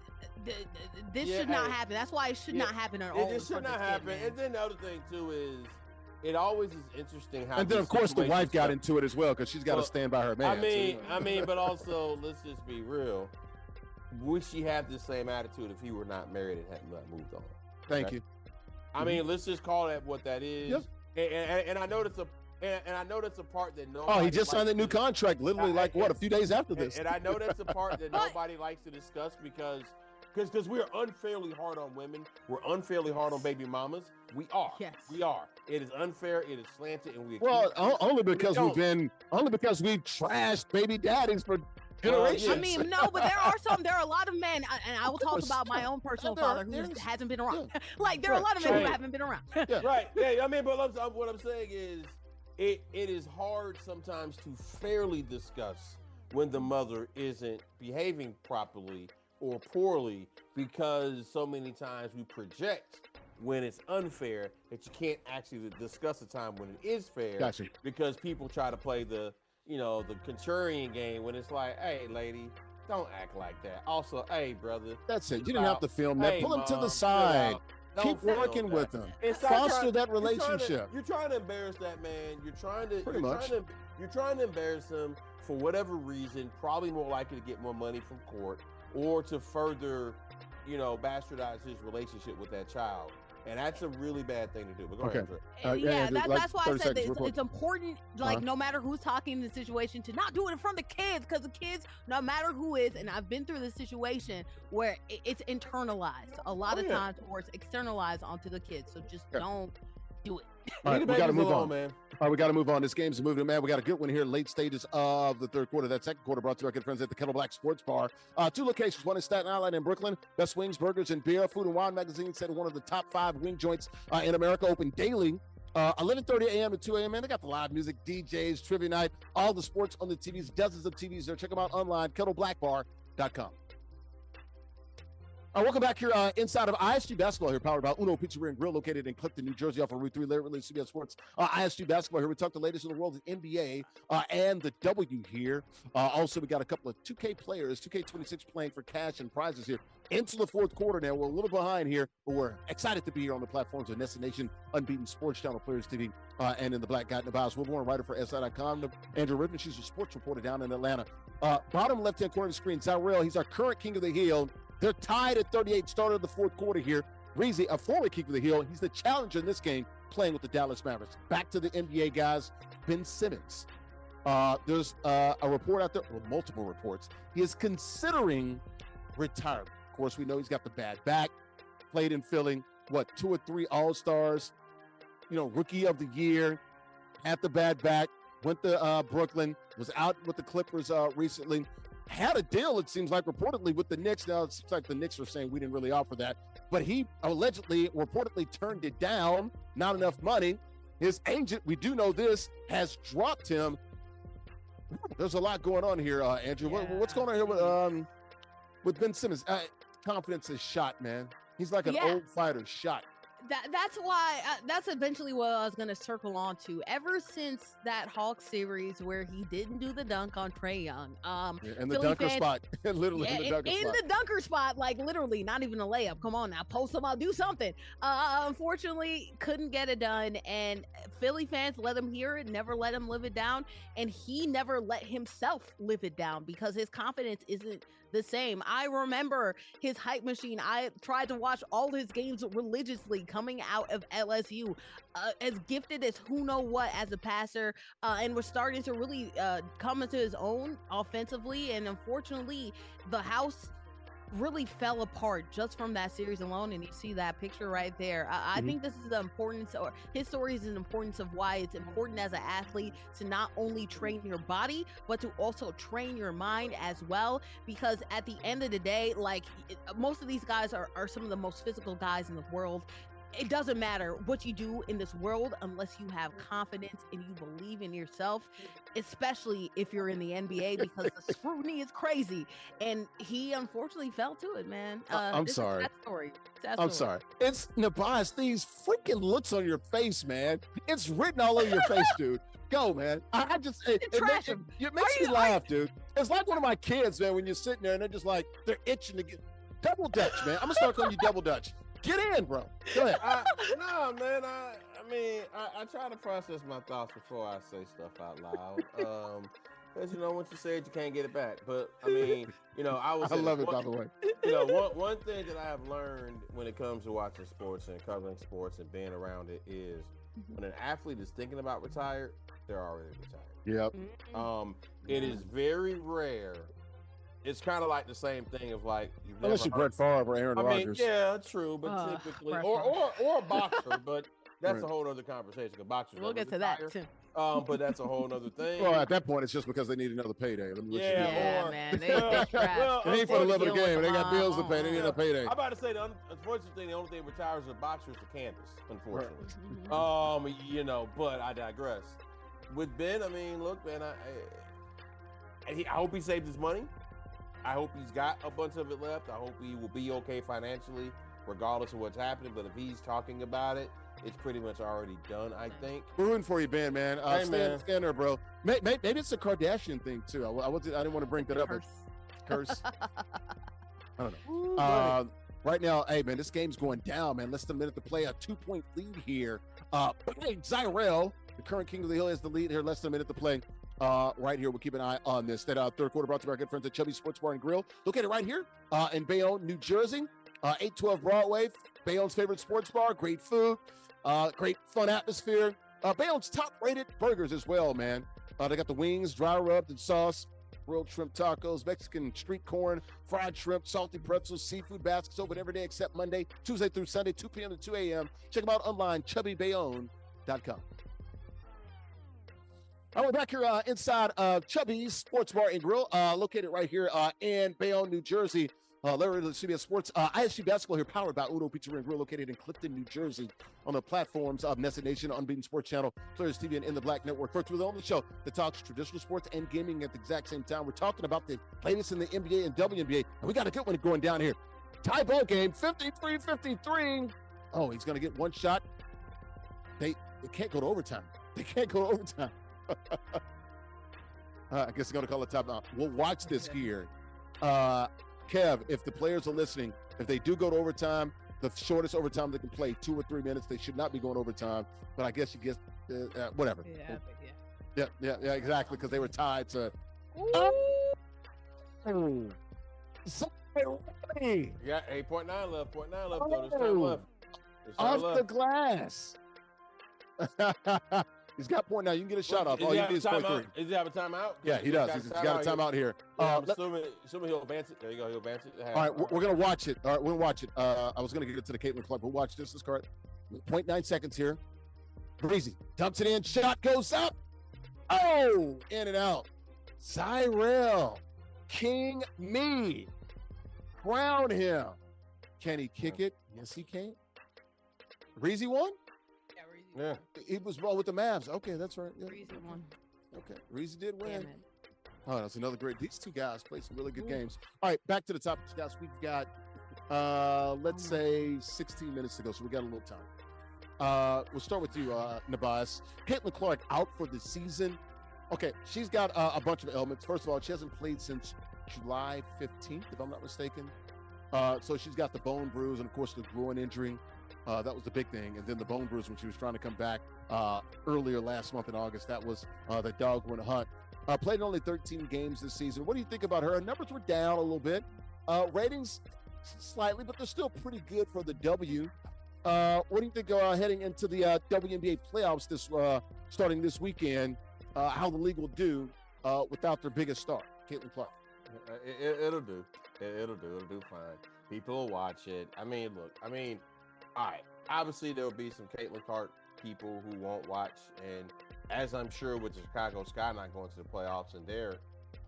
This should not happen. That's why it should not happen at all. It should not happen. And then the other thing too is, it always is interesting how. And then of course the wife got into it as well because she's got to stand by her man. I mean, but also let's just be real. Would she have the same attitude if he were not married and had not moved on? Thank you. I mean, let's just call that what that is. Yep. And I know that's a part that nobody. Oh, he just signed a new contract, literally a few days after this. And I know that's a part that nobody likes to discuss because we're unfairly hard on women. We're unfairly hard on baby mamas. We are. Yes. We are. It is unfair. It is slanted, and only because we've trashed baby daddies for generations. I mean, no, but there are a lot of men, and I will talk about my own personal father who hasn't been around. Like there are a lot of men who haven't been around. Right. Yeah. I mean, but what I'm saying is, it is hard sometimes to fairly discuss when the mother isn't behaving properly or poorly, because so many times we project when it's unfair that you can't actually discuss a time when it is fair. Gotcha. Because people try to play the contrarian game when it's like, hey, lady, don't act like that. Also, hey, brother. That's it. You didn't have to film that. Hey, Pull him to the Mom, side. Don't Keep working that. with him. Stop Foster that relationship. You're trying to embarrass that man. You're trying to embarrass him for whatever reason. Probably more likely to get more money from court or to further, bastardize his relationship with that child. And that's a really bad thing to do. But go ahead, Andrea. That's why I said that it's important, no matter who's talking in the situation, to not do it in front of the kids, because the kids, no matter who is, and I've been through this situation where it's internalized a lot of times, or it's externalized onto the kids. So just don't do it. All right, we got to move on, man. All right, we got to move on. This game's moving, man. We got a good one here, late stages of the third quarter. That second quarter brought to our good friends at the Kettle Black Sports Bar. 2 locations, one in Staten Island and Brooklyn. Best wings, burgers, and beer. Food and Wine Magazine said one of the top 5 wing joints in America, open daily. 11:30 a.m. to 2 a.m. Man, they got the live music, DJs, trivia night, all the sports on the TVs, dozens of TVs there. Check them out online, kettleblackbar.com. Welcome back here inside of ISG Basketball here, powered by Uno Pizzeria and Grill, located in Clifton, New Jersey, off of Route 3, Larry Ridley, CBS Sports. ISG Basketball here. We talk the latest in the world of NBA and the W here. Also, we got a couple of 2K players, 2K26 playing for cash and prizes here into the fourth quarter now. We're a little behind here, but we're excited to be here on the platforms of NESN Nation, Unbeaten Sports Channel, Players TV, and in the Black Guy Nubyjas. Wilborn, writer for SI.com. Andrea Richmond, she's a sports reporter down in Atlanta. Bottom left-hand corner of the screen, JustZyrell. He's our current King of the Hill. They're tied at 38, started the fourth quarter here. Reezy, a former King of the Hill, he's the challenger in this game, playing with the Dallas Mavericks. Back to the NBA, guys. Ben Simmons. There's a report out there, well, multiple reports. He is considering retirement. Of course, we know he's got the bad back, played in Philly, 2 or 3 All-Stars, Rookie of the Year, had the bad back, went to Brooklyn, was out with the Clippers recently. Had a deal, it seems like, reportedly with the Knicks. Now, it seems like the Knicks are saying we didn't really offer that. But he reportedly turned it down, not enough money. His agent, we do know this, has dropped him. There's a lot going on here, Andrew. Yeah. What's going on here with Ben Simmons? Confidence is shot, man. He's like an old fighter, shot. That's why that's eventually what I was going to circle on to. Ever since that Hawks series where he didn't do the dunk on Trae Young, in the dunker spot, literally in the dunker spot, like literally not even a layup. Come on now, post him out, do something. Unfortunately, couldn't get it done, and Philly fans let him hear it, never let him live it down, and he never let himself live it down because his confidence isn't the same. I remember his hype machine. I tried to watch all his games religiously coming out of LSU, as gifted as who know what as a passer, and was starting to really come into his own offensively. And unfortunately, the house really fell apart just from that series alone, and you see that picture right there. I think this is the importance, or his story is the importance of why it's important as an athlete to not only train your body, but to also train your mind as well, because at the end of the day, most of these guys are some of the most physical guys in the world. It doesn't matter what you do in this world unless you have confidence and you believe in yourself, especially if you're in the NBA, because the scrutiny is crazy. And he unfortunately fell to it, man. I'm sorry. I'm sorry. It's Nubyjas, these freaking looks on your face, man. It's written all over your face, dude. Go, man. I just, it makes me laugh, dude. It's like one of my kids, man, when you're sitting there and they're just like, they're itching to get double Dutch, man. I'm going to start calling you double Dutch. Get in, bro. Go ahead. No, man. I try to process my thoughts before I say stuff out loud. Because, once you say it, you can't get it back. But, I love it, by the way. One thing that I have learned when it comes to watching sports and covering sports and being around it is when an athlete is thinking about retired, they're already retired. Yep. It is very rare. It's kind of like the same thing of unless you're Brett Favre or Aaron Rodgers. Yeah, true, but typically, or a boxer, but that's a whole other conversation. The boxers, we'll get to that too. But that's a whole other thing. Well, at that point, it's just because they need another payday. Man, they strapped. It ain't for the love of the game. They got bills to pay. They need a payday. I'm about to say the unfortunate thing, the only thing retires a boxer is the canvas, unfortunately. But I digress. With Ben, look, man, I hope he saved his money. I hope he's got a bunch of it left. I hope he will be okay financially, regardless of what's happening. But if he's talking about it, it's pretty much already done, I think. We're rooting for you, Ben, man. Hey, stand there, bro. Maybe it's a Kardashian thing, too. I didn't want to bring that up. curse. I don't know. Right now, hey, man, this game's going down, man. Less than a minute to play. A 2-point lead here. JustZyrell, the current king of the hill, has the lead here. Less than a minute to play. Right here, we'll keep an eye on this. That third quarter brought to our good friends at Chubby Sports Bar and Grill. Located right here in Bayonne, New Jersey. 812 Broadway, Bayonne's favorite sports bar. Great food, great fun atmosphere. Bayonne's top-rated burgers as well, man. They got the wings, dry rubbed and sauce, grilled shrimp tacos, Mexican street corn, fried shrimp, salty pretzels, seafood baskets open every day except Monday, Tuesday through Sunday, 2 p.m. to 2 a.m. Check them out online, chubbybayonne.com. All right, we're back here inside Chubby's Sports Bar and Grill, located right here in Bayonne, New Jersey. Larry Ridley, CBS Sports, ISG Basketball here, powered by Uno Pizzeria and Grill, located in Clifton, New Jersey, on the platforms of NESN Nation, Unbeaten Sports Channel, Players TV, and In the Black Network. First, we're on the show that talks traditional sports and gaming at the exact same time. We're talking about the latest in the NBA and WNBA, and we got a good one going down here. Tie ball game, 53-53. Oh, he's going to get one shot. They can't go to overtime. They can't go to overtime. I guess they're going to call it timeout. We'll watch this here. Kev, if the players are listening, if they do go to overtime, the shortest overtime they can play, 2 or 3 minutes, they should not be going overtime. But I guess you get whatever. Yeah, exactly, because they were tied to. You got 8.9 left. 0.9 left. Though. There's time left. Off the glass. He's got point now. You can get a shot off. All you need is point 3. Does he have a timeout? Yeah, he does. He's got a timeout here. I'm assuming he'll advance it. There you go. He'll advance it. All right, we're going to watch it. All right, we're going to watch it. I was going to get it to the Caitlin Clark, but watch this. This card. 0.9 seconds here. Breezy dumps it in. Shot goes up. Oh, in and out. JustZyrell. King me. Crown him. Can he kick it? Yes, he can. Breezy won? Yeah. He was well with the Mavs. Okay, that's right. Yeah. Reezy won. Okay, Reezy did win. Oh, that's another great. These two guys played some really good games. All right, back to the topic, guys. We've got, let's say, 16 minutes to go, so we got a little time. We'll start with you, Nubyjas. Caitlin Clark out for the season. Okay, she's got a bunch of ailments. First of all, she hasn't played since July 15th, if I'm not mistaken. So she's got the bone bruise and, of course, the groin injury. That was the big thing. And then the bone bruise when she was trying to come back earlier last month in August. That was the dog went hunt. Played only 13 games this season. What do you think about her? Her numbers were down a little bit. Ratings slightly, but they're still pretty good for the W. What do you think heading into the WNBA playoffs starting this weekend, how the league will do without their biggest star, Caitlin Clark? It'll do. It'll do fine. People will watch it. I mean, look, all right. Obviously, there will be some Caitlin Clark people who won't watch. And as I'm sure with the Chicago Sky not going to the playoffs and their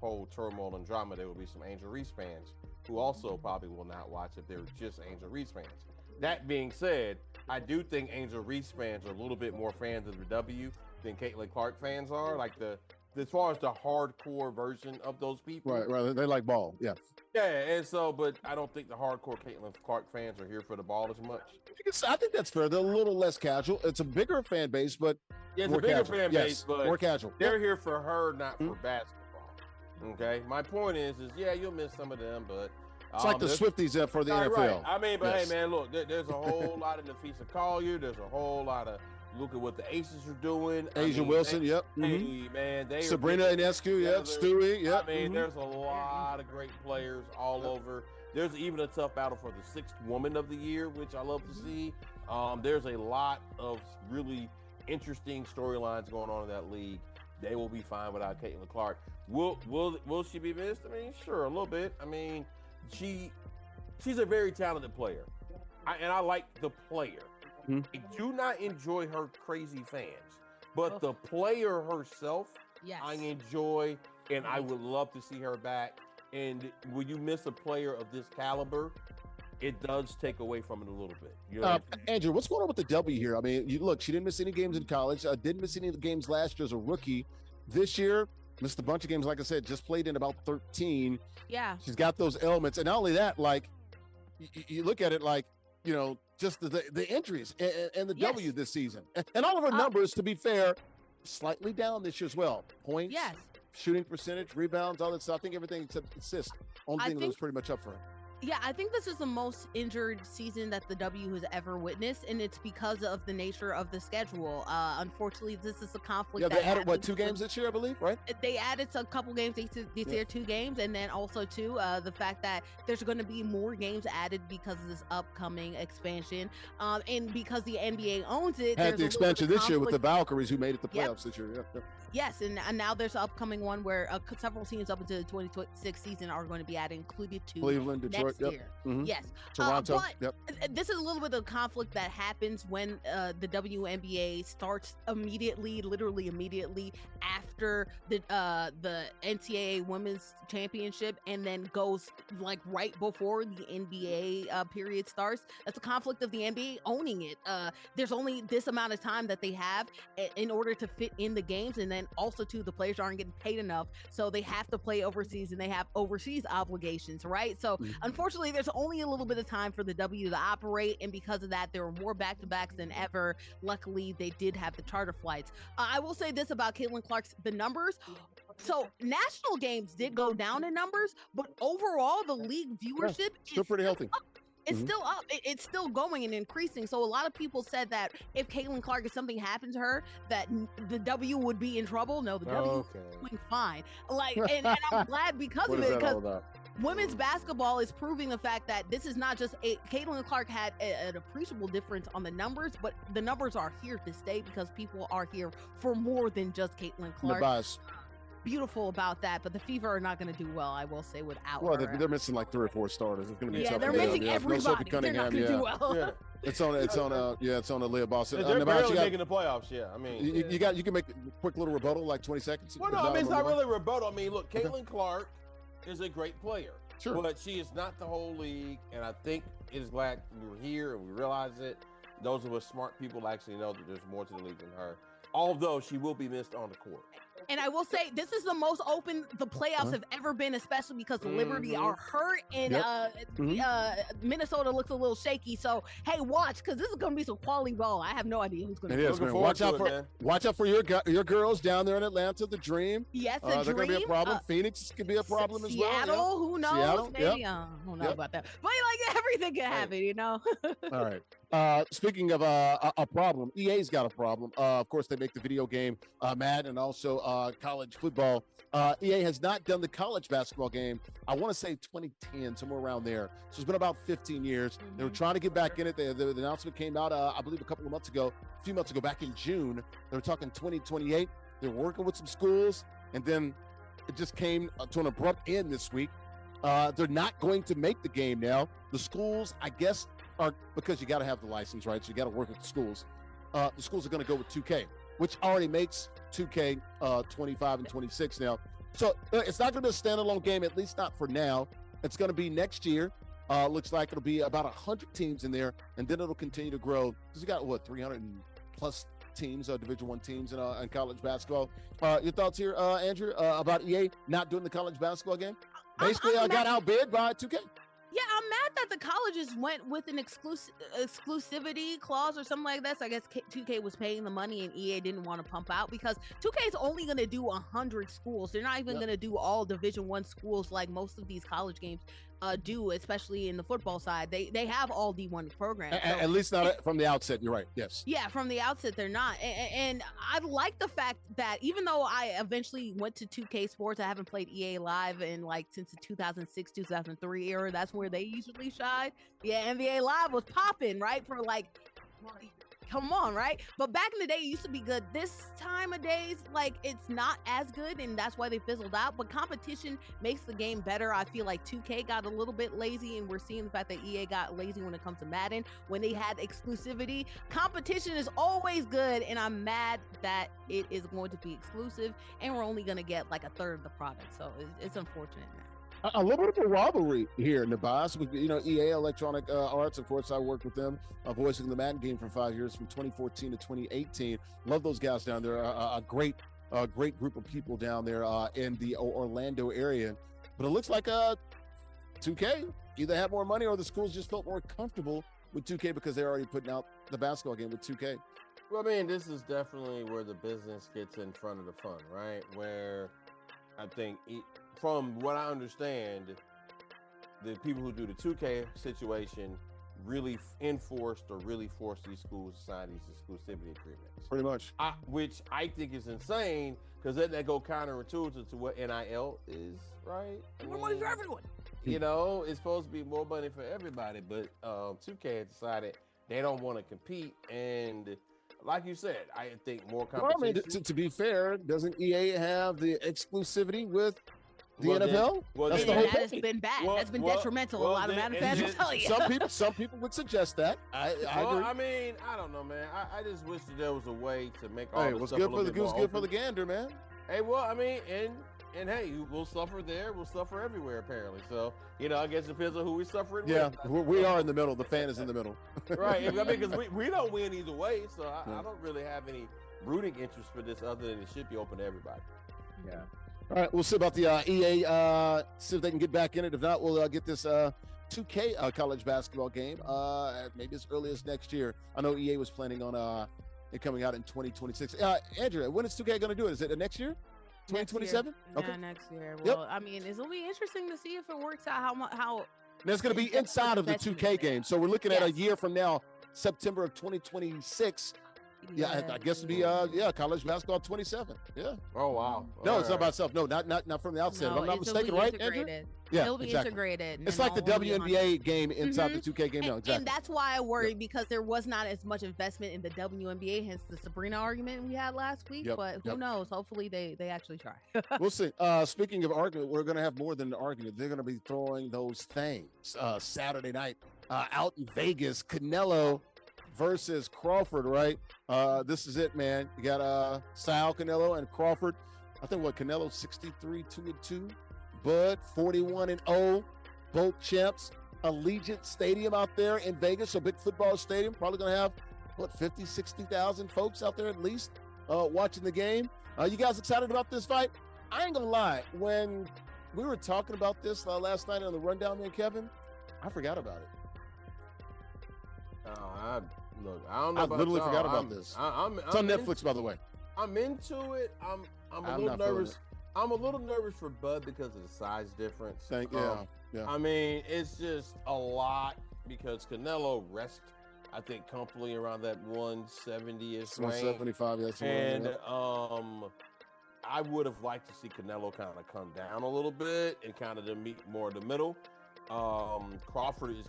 whole turmoil and drama, there will be some Angel Reese fans who also probably will not watch if they're just Angel Reese fans. That being said, I do think Angel Reese fans are a little bit more fans of the W than Caitlin Clark fans are. Like as far as the hardcore version of those people. Right. They like ball. Yeah. Yeah, and so, but I don't think the hardcore Caitlin Clark fans are here for the ball as much. I think that's fair. They're a little less casual. It's a bigger fan base, but yeah, it's a bigger fan base, but more casual. They're here for her, not for basketball. Okay, my point is yeah, you'll miss some of them, but it's like the Swifties for the NFL. Right. I mean, but hey, man, look, there's a whole lot in the Feast of Collier. There's a whole lot of look at what the Aces are doing. Asia Wilson, yep. Hey, man, they Sabrina Ionescu, yep. Stewie, yep. I mean, there's a lot of great players all over. There's even a tough battle for the 6th Woman of the Year, which I love to see. There's a lot of really interesting storylines going on in that league. They will be fine without Caitlin Clark. Will she be missed? I mean, sure, a little bit. I mean, she's a very talented player, and I like the player. I do not enjoy her crazy fans, but the player herself, yes, I enjoy, and I would love to see her back. And when you miss a player of this caliber, it does take away from it a little bit. You know? Andrew, what's going on with the W here? I mean, look, she didn't miss any games in college. Didn't miss any of the games last year as a rookie. This year, missed a bunch of games. Like I said, just played in about 13. Yeah. She's got those elements. And not only that, like, you look at it like, you know, just the injuries and the W this season. And all of her numbers, to be fair, slightly down this year as well. Points, shooting percentage, rebounds, all that stuff. I think everything except assists. Only thing that was pretty much up for her. Yeah, I think this is the most injured season that the W has ever witnessed, and it's because of the nature of the schedule. Unfortunately, this is a conflict. Yeah, they added, what, 2 games this year, I believe, right? They added a couple games this year, 2 games, and then also, too, the fact that there's going to be more games added because of this upcoming expansion, and because the NBA owns it. Had the expansion this year with the Valkyries, who made it the playoffs this year. Yep. Yes, and now there's an upcoming one where several teams up into the 2026 season are going to be added, included to Cleveland, Detroit, next year. Yes. Toronto. This is a little bit of conflict that happens when the WNBA starts literally immediately after the NCAA Women's Championship, and then goes like right before the NBA period starts. That's a conflict of the NBA owning it. There's only this amount of time that they have in order to fit in the games, and then also too, the players aren't getting paid enough, so they have to play overseas, and they have overseas obligations, right? So unfortunately, there's only a little bit of time for the W to operate, and because of that, there were more back-to-backs than ever. Luckily, they did have the charter flights. I will say this about Caitlin Clark's the numbers. So national games did go down in numbers, but overall, the league viewership is still pretty healthy. It's still up. It's still going and increasing. So a lot of people said that if Caitlin Clark, if something happened to her, that the W would be in trouble. No, the W is doing fine. Like, and I'm glad because of it, because women's basketball is proving the fact that this is not just Caitlin Clark had an appreciable difference on the numbers, but the numbers are here to stay because people are here for more than just Caitlin Clark. Beautiful about that, but the Fever are not going to do well, I will say, without her. Well, they're missing like 3 or 4 starters. It's going to be tough. They're missing everybody. They're not going to do well. It's on a Leah Boston. They're barely making the playoffs. Yeah, I mean, you can make a quick little rebuttal, like 20 seconds. Well, no, I mean it's not really a rebuttal. I mean, look, Caitlin Clark is a great player, but she is not the whole league, and I think it is glad we're here and we realize it. Those of us smart people actually know that there's more to the league than her, although she will be missed on the court. And I will say, this is the most open the playoffs have ever been, especially because Liberty are hurt and Minnesota looks a little shaky. So, hey, watch, because this is going to be some quality ball. I have no idea who's going to be. Watch out for your girls down there in Atlanta, the Dream. Yes, the Dream. They're going to be a problem. Phoenix could be a problem as well. Seattle, who knows? Seattle, maybe. I don't know about that. But like everything can happen, you know? All right. Speaking of a problem, EA's got a problem. Of course, they make the video game Madden and also college football. EA has not done the college basketball game. I want to say 2010, somewhere around there. So it's been about 15 years. They were trying to get back in it. The announcement came out, I believe, a few months ago, back in June. They were talking 2028. They're working with some schools, and then it just came to an abrupt end this week. They're not going to make the game now. The schools, I guess, are because you got to have the license, right? So you got to work with the schools. The schools are going to go with 2K, which already makes 2K 25 and 26 now. So it's not going to be a standalone game, at least not for now. It's going to be next year. Looks like it'll be about 100 teams in there, and then it'll continue to grow. Because you got, 300 plus teams, Division I teams in college basketball. Your thoughts here, Andrew, about EA not doing the college basketball game? Basically, got outbid by 2K. Yeah, I'm mad that the colleges went with an exclusivity clause or something like that. So I guess 2K was paying the money and EA didn't want to pump out, because 2K is only going to do 100 schools. They're not even going to do all Division I schools like most of these college games do, especially in the football side. They have all D1 programs. So, at least not from the outset. You're right. Yes. Yeah, from the outset, they're not. And I like the fact that even though I eventually went to 2K Sports, I haven't played EA Live in since the 2006, 2003 era. That's where they usually shine. Yeah, NBA Live was popping, right? For come on, right? But back in the day, it used to be good. This time of days, it's not as good, and that's why they fizzled out. But competition makes the game better. I feel like 2K got a little bit lazy, and we're seeing the fact that EA got lazy when it comes to Madden. When they had exclusivity, competition is always good, and I'm mad that it is going to be exclusive, and we're only going to get a third of the product. So it's unfortunate, man. A little bit of a rivalry here in the boss with EA Electronic Arts. Of course, I worked with them voicing the Madden game for 5 years, from 2014 to 2018. Love those guys down there. A great group of people down there in the Orlando area. But it looks like 2K either had more money or the schools just felt more comfortable with 2K because they're already putting out the basketball game with 2K. Well, I mean, this is definitely where the business gets in front of the fun, right? Where I think from what I understand, the people who do the 2K situation really enforced or really forced these schools to sign these exclusivity agreements. Pretty much. Which I think is insane, because then they go counterintuitive to what NIL is, right? More money for everyone. You know, it's supposed to be more money for everybody, but 2K has decided they don't want to compete. And like you said, I think more competition. Well, I mean, to be fair, doesn't EA have the exclusivity with the NFL? That's the whole thing. Has been bad. That's been detrimental. A lot of Madden fans will tell you. Some people would suggest that. I agree. I mean, I don't know, man. I just wish that there was a way to make all this what's stuff good for the goose, good for open. the gander, man. Hey, well, I mean, and hey, we'll suffer there. We'll suffer everywhere, apparently. So, you know, I guess it depends on who we're suffering with. Yeah, we are in the middle. The fan is in the middle. Right. I mean, because we don't win either way. So I don't really have any rooting interest for this other than it should be open to everybody. Yeah. All right, we'll see about the EA, see if they can get back in it. If not, we'll get this 2K college basketball game maybe as early as next year. I know EA was planning on it coming out in 2026. Andrea, when is 2K going to do it? Is it next year? 2027? Okay. Yeah, next year. Well, I mean, it'll be interesting to see if it works out how And it's going to be inside of the 2K game. So we're looking at a year from now, September of 2026. Yeah, I guess it'd be college basketball 27. Yeah. Oh wow. No, it's not by itself. No, not from the outset. No, if I'm not mistaken, right, Andrew? Yeah, it'll be integrated. It's like the WNBA game inside the 2K game. No, exactly. And that's why I worry, because there was not as much investment in the WNBA, hence the Sabrina argument we had last week. But who knows? Hopefully they actually try. We'll see. Speaking of argument, we're going to have more than an argument. They're going to be throwing those things Saturday night out in Vegas. Canelo versus Crawford, right? This is it, man. You got Sal Canelo and Crawford. I think Canelo 63 2-2, Bud 41-0, both champs. Allegiant Stadium out there in Vegas, a big football stadium. Probably gonna have 50,000-60,000 folks out there at least watching the game. You guys excited about this fight? I ain't gonna lie. When we were talking about this last night on the rundown, man, Kevin, I forgot about it. Look, I don't know. I literally forgot about this. It's on Netflix, by the way. I'm into it. I'm a little nervous. I'm a little nervous for Bud because of the size difference. Yeah. I mean, it's just a lot because Canelo rests, I think, comfortably around that 170-ish range. 175, yes. And I would have liked to see Canelo kind of come down a little bit and kind of to meet more in the middle. Crawford is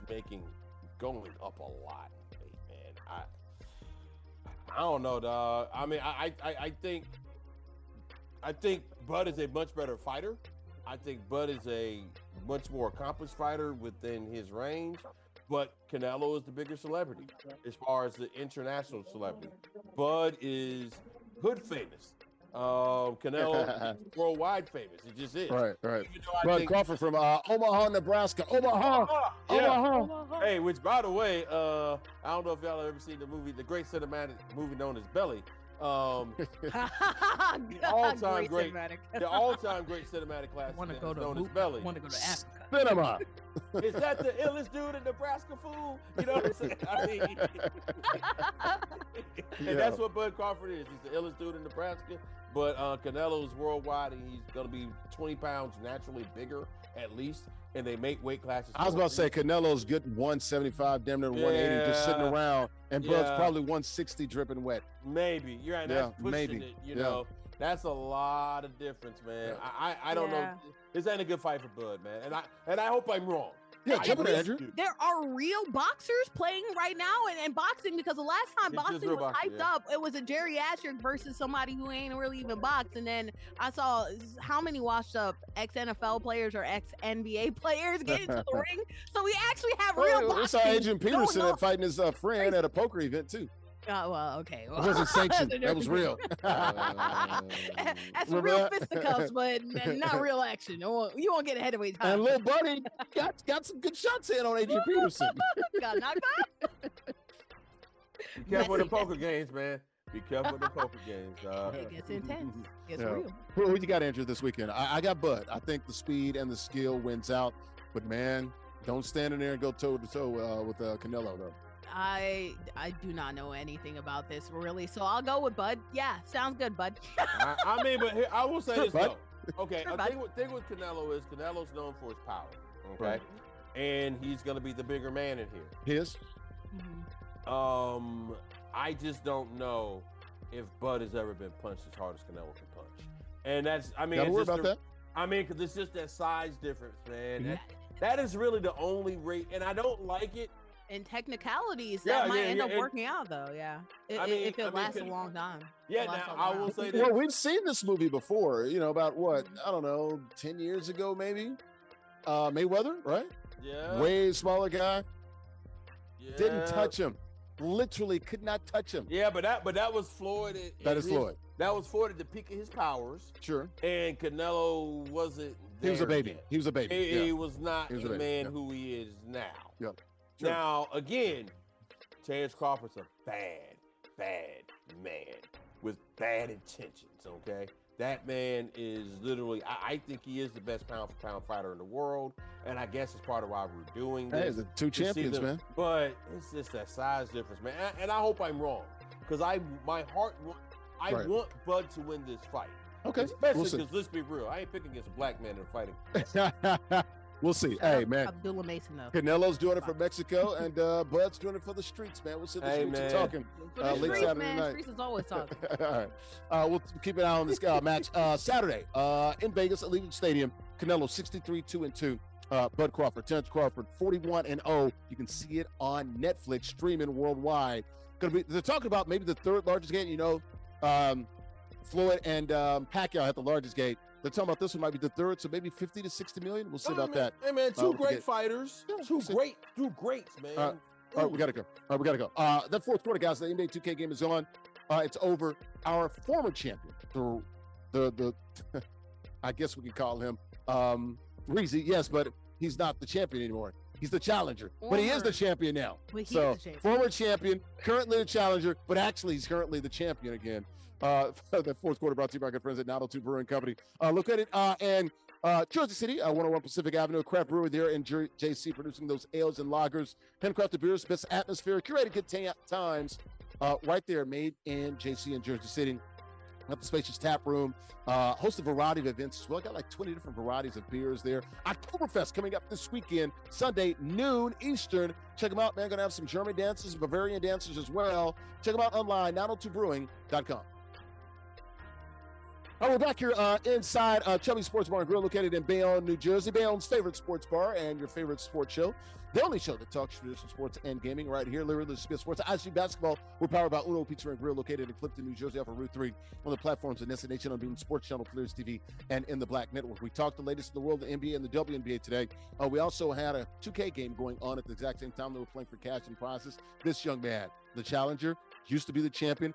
going up a lot. I don't know, dog. I mean, I think Bud is a much better fighter. I think Bud is a much more accomplished fighter within his range. But Canelo is the bigger celebrity as far as the international celebrity. Bud is hood famous. Canelo is worldwide famous. It just is. Right. Bud Crawford from Omaha, Nebraska. Omaha. Hey, which, by the way, I don't know if y'all have ever seen the great cinematic movie known as Belly. The all-time great cinematic classic known as Belly. Want to go to Africa. Cinema. Is that the illest dude in Nebraska, fool? You know what I'm saying? I mean, and that's what Bud Crawford is. He's the illest dude in Nebraska. But Canelo's worldwide, and he's going to be 20 pounds naturally bigger, at least. And they make weight classes. I was about to say, Canelo's good 175, damn near 180, just sitting around. And Bud's probably 160 dripping wet. Maybe. You're right. That's pushing it, you know. That's a lot of difference, man. I don't know. This ain't a good fight for Bud, man. And I hope I'm wrong. Yeah, jump in, Andrew. There are real boxers playing right now and boxing, because the last time boxing was hyped up, it was a geriatric versus somebody who ain't really even boxed. And then I saw how many washed up ex-NFL players or ex-NBA players get into the ring. So we actually have real boxing. We saw Adrian Peterson fighting his friend at a poker event, too. Well, okay. It wasn't sanctioned. That was real. That's real fisticuffs, but not real action. You won't get a heavyweight title. And little buddy got some good shots in on Adrian Peterson. Got knocked out. Be careful with the poker games, man. Be careful with the poker games. It gets intense. It's real. Who you got, Andrew, this weekend? I got Bud. I think the speed and the skill wins out. But, man, don't stand in there and go toe-to-toe with Canelo, though. I do not know anything about this, really. So I'll go with Bud. Yeah, sounds good, Bud. I mean, but here, I will say this, though. Okay, thing with Canelo is Canelo's known for his power. Okay, Right. and he's gonna be the bigger man in here. He is. I just don't know if Bud has ever been punched as hard as Canelo can punch, and that's. I mean, Gotta worry about that. I mean, because it's just that size difference, man. That is really the only rate, and I don't like it. And technicalities that might end up working out, though. Yeah, if it lasts a long time. Yeah, now I will say this. Well, we've seen this movie before. You know, about what, I don't know, 10 years ago, maybe. Mayweather, right? Yeah. Way smaller guy. Yeah. Didn't touch him. Literally could not touch him. Yeah, but that was Floyd. That is Floyd. That was Floyd at the peak of his powers. Sure. And Canelo wasn't. He was a baby. Yet. He was a baby. He was not the man who he is now. Yeah. Sure. Now, again, Terrence Crawford's a bad man with bad intentions, okay? That man is literally, I think he is the best pound-for-pound fighter in the world, and I guess it's part of why we're doing this. Hey, the two champions, man. But it's just that size difference, man. And I hope I'm wrong, because I want Bud to win this fight. Okay. Especially because, let's be real, I ain't picking against a black man in fighting. We'll see. Hey, man. Abdullah Mason, though. Canelo's doing it for Mexico, and Bud's doing it for the streets, man. We'll see the streets are talking. Late Saturday night. Streets is always talking. All right. We'll keep an eye on this match. Saturday in Vegas at Allegiant Stadium. Canelo 63-2-2. Bud Crawford, Terrence Crawford 41-0. You can see it on Netflix, streaming worldwide. They're talking about maybe the third largest gate. You know, Floyd and Pacquiao had the largest gate. They're talking about this one might be the third, so maybe 50 to 60 million. We'll see about that. Hey, man, two great fighters. Two greats, man. All right, we got to go. That fourth quarter, guys, the NBA 2K game is on. It's over. Our former champion, the I guess we could call him Reezy, yes, but he's not the champion anymore. He's the challenger, but he is the champion now. Former champion, currently the challenger, but actually he's currently the champion again. The fourth quarter brought to you by our good friends at 902 Brewing Company. Located in Jersey City, 101 Pacific Avenue, craft brewery there in JC, producing those ales and lagers, handcrafted beers, best atmosphere, curated good times, right there, made in JC in Jersey City. Got the spacious tap room, host a variety of events as well. Got like 20 different varieties of beers there. Oktoberfest coming up this weekend, Sunday, noon Eastern. Check them out, man. Going to have some German dancers, Bavarian dancers as well. Check them out online, 902brewing.com. All right, we're back here inside Chubby Sports Bar and Grill, located in Bayonne, New Jersey. Bayonne's favorite sports bar and your favorite sports show. The only show that talks traditional sports and gaming right here. Larry Ridley Sports. ISG Basketball. We're powered by Uno Pizza and Grill, located in Clifton, New Jersey, off of Route 3. On the platforms of NESN, on Beam Sports Channel, Clears TV, and in the Black Network. We talked the latest in the world of the NBA and the WNBA today. We also had a 2K game going on at the exact same time. They were playing for cash and prizes. This young man, the challenger, used to be the champion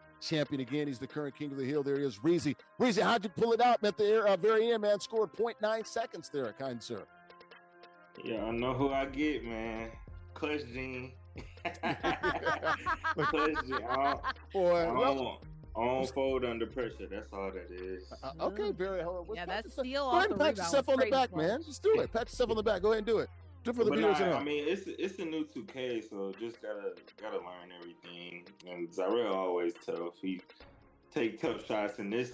again. He's the current king of the hill. There he is, Reezy. Reezy, how'd you pull it out at the very end, man? Scored 0.9 seconds there, kind sir. Yeah, I know who I get, man. Clutch Gene. Clutch Gene. I don't fold under pressure. That's all that is. Okay, very hard. Yeah, that's steal off the pat yourself on the back, man. Just do it. Pat yourself on the back. Go ahead and do it. Do it for the viewers. I mean, it's a new 2K, so just gotta learn everything. And Zyrell always tough. He take tough shots, and this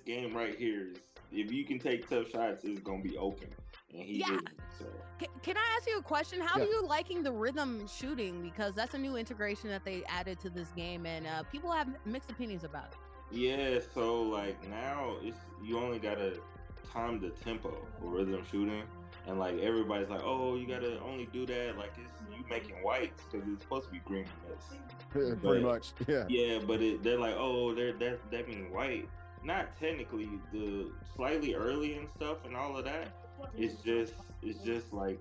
game right here is, if you can take tough shots, it's gonna be open. And he didn't. So. Can I ask you a question? How are you liking the rhythm shooting? Because that's a new integration that they added to this game, and people have mixed opinions about it. Yeah, so like now you only gotta time the tempo for rhythm shooting. And like everybody's like, oh, you gotta only do that like it's you making whites because it's supposed to be green and pretty much, yeah. Yeah, but they're like, oh, that means white. Not technically. The slightly early and stuff and all of that. It's just like,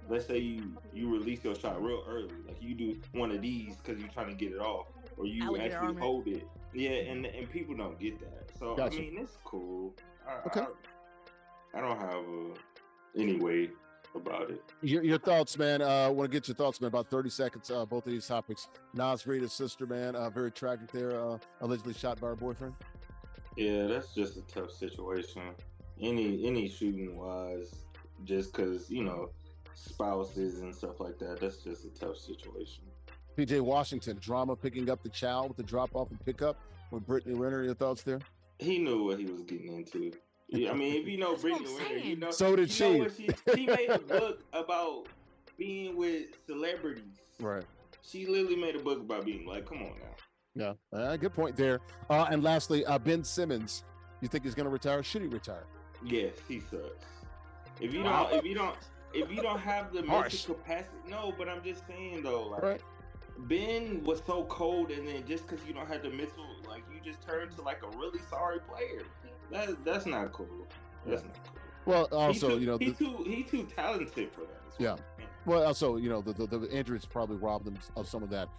let's say you release your shot real early, like you do one of these because you're trying to get it off, or you actually hold it. Yeah, and people don't get that. So gotcha. I mean, it's cool. I don't have any way about it. Your thoughts, man. I want to get your thoughts, man. About 30 seconds. Both of these topics. Naz Reid, his sister, man. Very tragic there. Allegedly shot by her boyfriend. Yeah, that's just a tough situation. Any shooting wise, just because spouses and stuff like that. That's just a tough situation. PJ Washington, drama picking up the child with the drop off and pickup with Brittany Renner. Your thoughts there? He knew what he was getting into. Yeah, I mean, if you know Brittany Renner, you know. So did she. Know what she made a book about being with celebrities. Right. She literally made a book about being like, come on now. Yeah, good point there. And lastly, Ben Simmons, you think he's going to retire? Should he retire? Yes, he sucks. If you don't have the mental capacity, no. But I'm just saying though, like right. Ben was so cold, and then just because you don't have the mental, like you just turned to like a really sorry player. That's not cool. That's not cool. Well, also, he's too talented for that. Yeah. Well, also, the injuries probably robbed them of some of that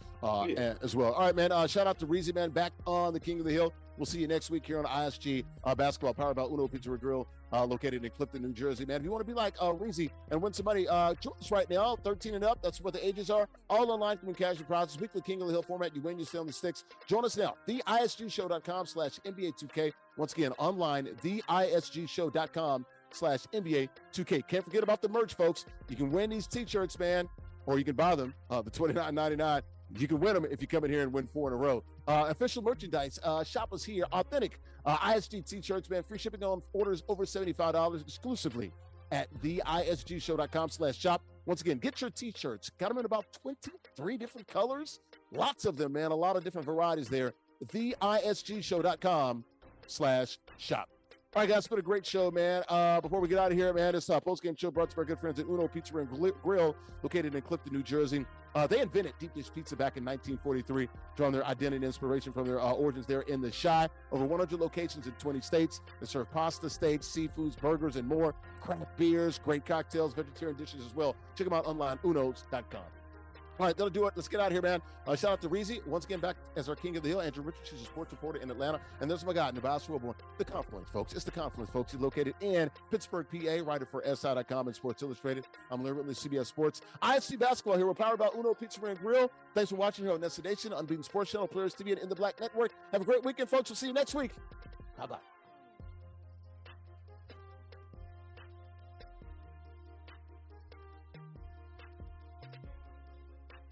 as well. All right, man. Shout out to Reezy, man. Back on the King of the Hill. We'll see you next week here on ISG Basketball, powered by Uno Pizza Grill, located in Clifton, New Jersey, man. If you want to be like Reezy and win somebody, join us right now, 13 and up. That's what the ages are. All online from casual prizes, weekly King of the Hill format. You win, you stay on the sticks. Join us now, theisgshow.com/NBA2K. Once again, online, theisgshow.com/NBA2K. Can't forget about the merch, folks. You can win these t-shirts, man, or you can buy them, the $29.99. You can win them if you come in here and win 4 in a row. Official merchandise, shop us here. Authentic ISG t-shirts, man. Free shipping on orders over $75 exclusively at theisgshow.com/shop. Once again, get your t-shirts. Got them in about 23 different colors. Lots of them, man. A lot of different varieties there. theisgshow.com/shop. All right, guys, it's been a great show, man. Before we get out of here, man, it's a post-game show brought to our good friends at Uno Pizza and Grill, located in Clifton, New Jersey. They invented deep dish pizza back in 1943, drawing their identity and inspiration from their origins there in the Chi. Over 100 locations in 20 states. They serve pasta, steaks, seafoods, burgers, and more. Craft beers, great cocktails, vegetarian dishes as well. Check them out online, unos.com. All right, that'll do it. Let's get out of here, man. Shout out to Reezy. Once again, back as our King of the Hill. Andrew Richards, she's a sports reporter in Atlanta. And there's my guy, Nubyjas Wilborn. The Confluence, folks. It's the Confluence, folks. He's located in Pittsburgh, PA, writer for SI.com and Sports Illustrated. I'm Larry Ridley, CBS Sports. ISG Basketball here. We're powered by Uno Pizza and Grill. Thanks for watching here on NESN Nation, Unbeaten Sports Channel, Players TV, and In the Black Network. Have a great weekend, folks. We'll see you next week. Bye-bye.